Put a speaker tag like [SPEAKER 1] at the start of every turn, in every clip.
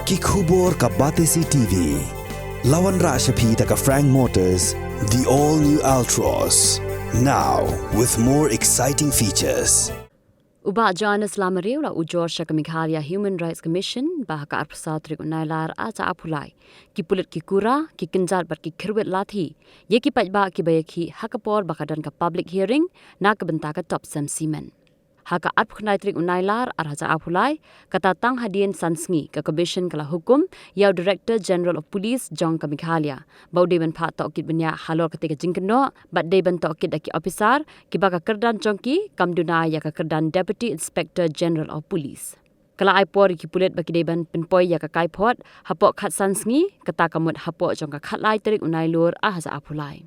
[SPEAKER 1] Kikubor ka Batesi TV. Lawan Rashapi taka Frank Motors, the all-new Altros. Now, with more exciting features.
[SPEAKER 2] Uba Jonas Lamareura ujor Shakamikhalia Human Rights Commission bahaka arpsatrik unailar ata apulai. Kipulit kikura, kikinjat bat kikirwit lathi. Yeki pajba kibayaki hakapor bakadan ka public hearing na kabentaka top sem simen. Haka arpknaitrik unailar arhaja apulai kata tang hadien sansngi ka commission kala hukum yau Director General of Police John Kamikhalia. Bau deban pa tokit benya halor ketika jingkeno bat deban tokit daki officer kibaka kerdan jongki kamduna ya ka kerdan Deputy Inspector General of Police. Kala aipor kipulet baki deban penpoi ya ka kaipot hapok khat sansngi kata kamut hapok jong ka khatlai terik unailur arhaja apulai.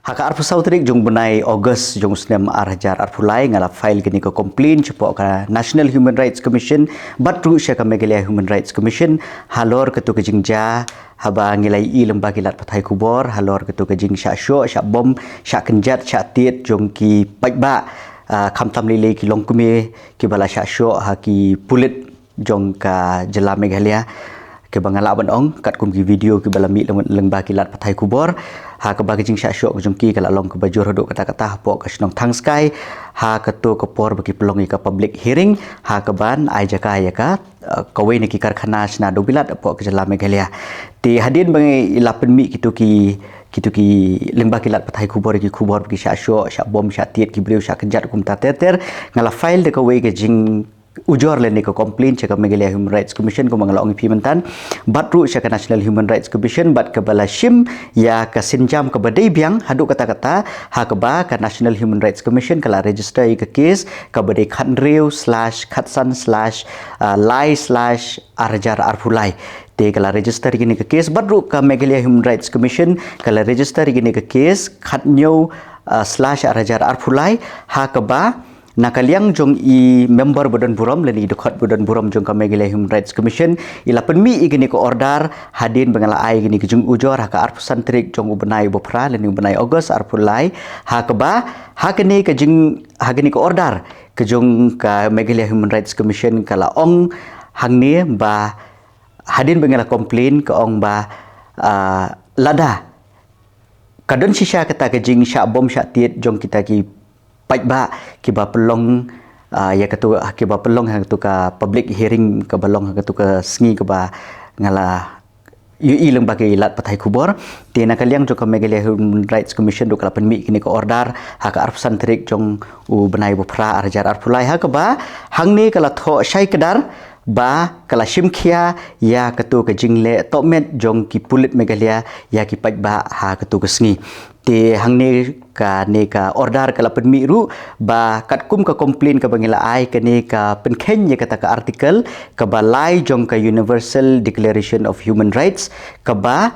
[SPEAKER 3] Haka arpusauterik jong benai Ogos jong snem arhajar arpulai ngala file gini ko complain cepok ka National Human Rights Commission batru sya ka Megalia Human Rights Commission halor ketu kejingja haba ngilai I lembaga lat pathai kubor halor ketu kejing sya syok sya bom sya kenjat sya tiet jong ki pajba khamtam lele ki longkume ki bala sya syok ha ki pulit jong ka jela Megalia ke bangala ban ong kat kum ki video ki bala mi lembaga lat pathai kubor ha ka bagi jing sya syok jong ki kala long ke bajur hodok kata-kata pok ka snong thang sky ha ka to ka por bagi pelongi ka public hearing ha ka ban ai jaka ya ka kawai ni ki karkhana sna dobilat pok ke jela Megalia ti hadin bangi ilapen mi kitu ki lembaga lat pathai kubor ki kubor bagi sya syok sya bom sya tiet ki breu sya kenjat kum ta teter ngala file de kawai ke jing ujor le ni ko complain cakap Megalia Human Rights Commission ko mangala ong pimentan batru cakap National Human Rights Commission bat ke bala shim ya ka sinjam ke badai biang haduk kata-kata ha ke ba ka National Human Rights Commission kala register ke kes ke badai khatnreu/khatsan/lai/arjar arpulai te kala register gini ke kes batru ka Megalia Human Rights Commission kala register gini ke kes khatneu/arjar arpulai ha ke ba nakaliang jong I member Badan Buram leni dekat Badan Buram jong ka Megalia Human Rights Commission ila penmi igini ko order hadin bangala ai gini ke jong ujor ha ka arpusan trik jong ubenai bopra leni ubenai Ogos arpulai ha ka ba ha kini ke jing ha gini ko order ke jong ka Megalia Human Rights Commission kala ong hangni ba hadin bangala complain ke ong ba lada kadon sisa kata ke jing sya bom sya tiet jong kita ki pajba kiba pelong ya ketu kiba pelong hang tu ka public hearing ka balong hang tu ka sngi ka ba ngala UI lembaga lat pathai kubor tena kaliang jo ka Megalia Human Rights Commission do kala penmi kini ka order ha ka arpsan trik jong u benai bopra arjar arpulai ha ka ba hangni kala tho syai kedar ba kala shimkhia ya ketu ka jingle tokmet jong ki pulit Megalia ya ki pajba ha ketu ka sngi te hangni ka ne ka order kala penmi ru ba katkum ka complain ka bangila ai ka ne ka penkhen ye kata ka article ka ba lai jong ka Universal Declaration of Human Rights ka ba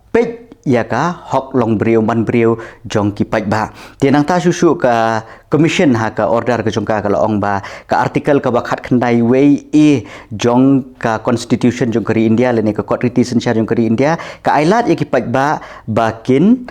[SPEAKER 3] page ya ka hok long breu man breu jong ki pajba tenang ta susu ka commission ha ka order ka jong ka kala ong ba ka article ka ba khat khandai way e jong ka constitution jong kari India lene ka court citizen jong kari India ka ailat ye ki pajba bakin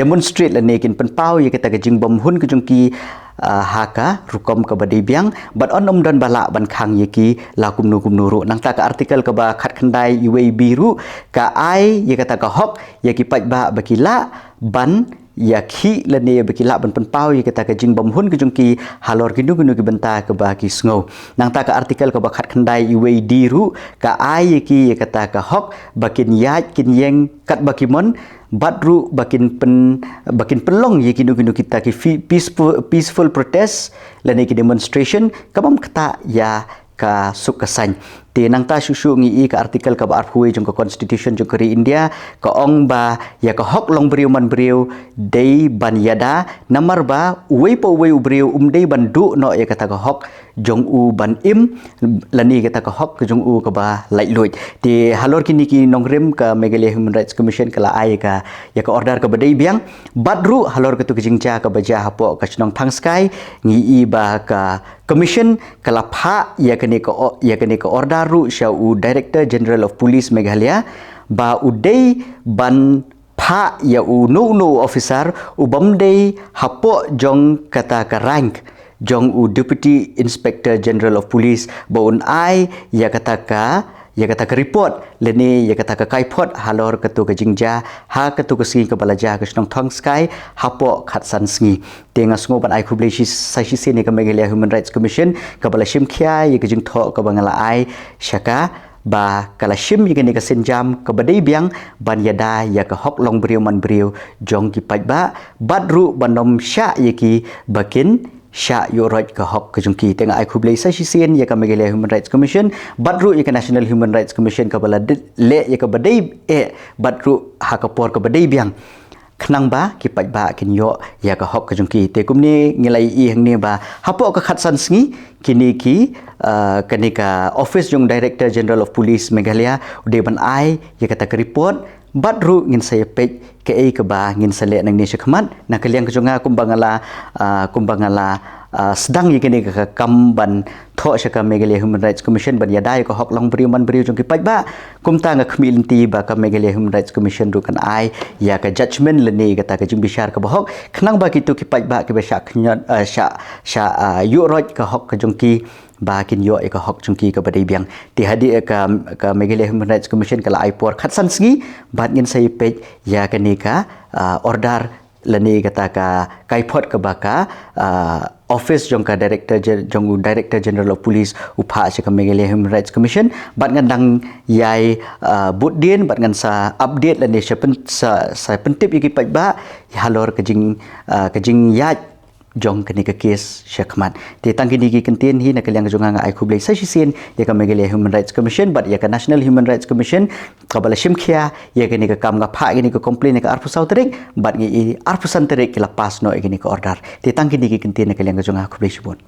[SPEAKER 3] demonstrate lene kin penpau ye kata ka jing bom hun ka jong ki haka rukom ka badai biang bat onom dan bala ban khang yeki la kumnu ru nang ta ka artikel ka ba khat khandai iwe biru ka ai ye kata ka hok yeki pajba bakila ban yakhi lane bakila ban penpau ye kata ka jing bom hun ka jong ki halor ginu ki benta ka ba ki sngo nang ta ka artikel ka ba khat khandai iwe diru ka ai yeki ye kata ka hok bakin yaj kin yeng kat bakimon batru bakin pelong ye kinu kita ki peaceful protest lane ki demonstration kabam kata ya ka sukasan te nang ta susu ngi ka artikel ka bar hui jong ka constitution jong kari India ka ong ba ya ka hok long breu man breu dei ban yada namar ba uwei po uwei breu dei ban du no ya kata ka hok jong u ban im lani kata ka hok jong u ka ba lai loi te halor kini ki nongrem ka Megalia Human Rights Commission kala ai ka ya ka order ka badai biang badru halor ka tu kijingja ka baja hapo ka snong thang sky ngi ba ka commission kala pha ya kene ka order ru syau Director General of Police Meghalaya ba udai ban pha ya no officer ubamdei hapo jong kata ka rank jong u Deputy Inspector General of Police baun ai ya kata ka report leni ya kata ka kaipot halor ketu ka jingja ha ketu ka singi ka balaja ka snong thong sky hapo khatsan singi tenga sngo ban ai khuble shi sashi sini ka Meghalaya Human Rights Commission ka bala shim khya ya ka jing tho ka bangala ai shaka ba kala shim ya ni ka senjam ka badai biang ban yada ya ka hok long brio man brio jong ki pajba badru banom sha ya ki bakin sya yo right ka hok ka jungki tengah ai khublei sa sisien ya ka Meghalaya Human Rights Commission badru ya ka National Human Rights Commission ka bala le ya ka badai badru ha ka por ka badai biang khnang ba ki paj ba kin yo ya ka hok ka jungki te kumni ngilai i hang ne ba hapo ka khatsan sngi kini ki kanika Office jong Director General of Police Meghalaya ude ban ai ya kata ka report badru ngin saya pej ke ai ke ba ngin sale nang ni syakman na kaliang kejunga kumbangala sedang yekini ka kamban tho syaka Meghalaya Human Rights Commission ban yadai ko hok long brio man brio jong ki paj ba kumta nga khmilinti ba ka Meghalaya Human Rights Commission ru kan ai ya ka judgment leni kata ka jing bishar ka bahok khnang ba kitu ki paj ba ki ba syak yu roj ka hok ka jong ki ba kin yo ka hok jong ki ka badai biang ti hadi ka Meghalaya Human Rights Commission kala ai por khatsan sngi bat ngin sai pej ya ka ni ka order lani kata ka kaipot ka baka office jong ka Director General of Police upha cha ka Meghalaya Human Rights Commission bat ngandang yai budin bat ngan sa update lani sa pentip yiki paj ba halor ka jing yaj jong kani ka case syakmat ti tangki digi kentin hi na kaliang jonga nga ai khublei sa sisien ya ka Meghalaya Human Rights Commission bat ya ka National Human Rights Commission ka bala shimkhia ya kani ka kam nga pha gini ka complain ka arpu sautrik bat ngi arpu santerik la pas no gini ka order ti tangki digi kentin na kaliang jonga khublei subon